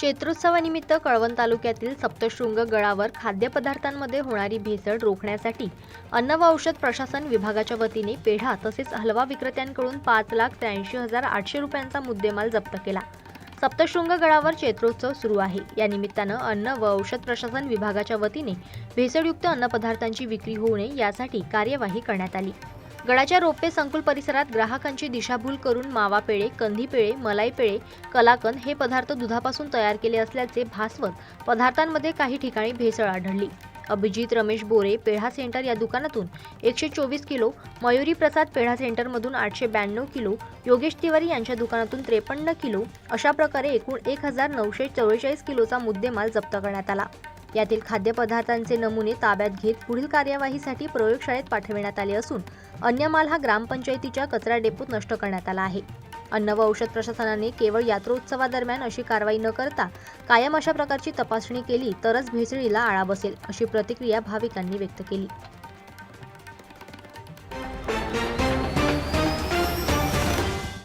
क्षेत्रोत्सवानिमित्त कळवण तालुक्यातील सप्तशृंग गडावर खाद्यपदार्थांमध्ये होणारी भेसळ रोखण्यासाठी अन्न व औषध प्रशासन विभागाच्या वतीने पेढा तसेच हलवा विक्रेत्यांकडून 5,83,800 रुपयांचा मुद्देमाल जप्त केला। सप्तशृंग गडावर चैत्रोत्सव सुरू आहे। या निमित्तानं अन्न व औषध प्रशासन विभागाच्या वतीने भेसळयुक्त अन्नपदार्थांची विक्री होऊ नये यासाठी कार्यवाही करण्यात आली। गडाच्या रोपे संकुल परिसरात ग्राहकांची दिशाभूल करून मावा पेढे, कंदी पेढे, मलाई पेढे, कलाकंद हे पदार्थ दुधापासून तयार केले असल्याचे भासवत पदार्थांमध्ये काही ठिकाणी भेसळ आढळली। अभिजित रमेश बोरे पेढा सेंटर या दुकानातून 124 किलो, मयुरी प्रसाद पेढा सेंटरमधून 892 किलो, योगेश तिवारी यांच्या दुकानातून 53 किलो अशा प्रकारे एकूण 1944 किलोचा मुद्देमाल जप्त करण्यात आला। यातील खाद्यपदार्थांचे नमुने ताब्यात घेत पुढील कार्यवाहीसाठी प्रयोगशाळेत पाठविण्यात आले असून अन्य माल हा ग्रामपंचायतीच्या कचरा डेपोत नष्ट करण्यात आला आहे। अन्न व औषध प्रशासनाने केवळ यात्रोत्सवादरम्यान अशी कारवाई न करता कायम अशा प्रकारची तपासणी केली तरच भेसळीला आळा बसेल, अशी प्रतिक्रिया भाविकांनी व्यक्त केली।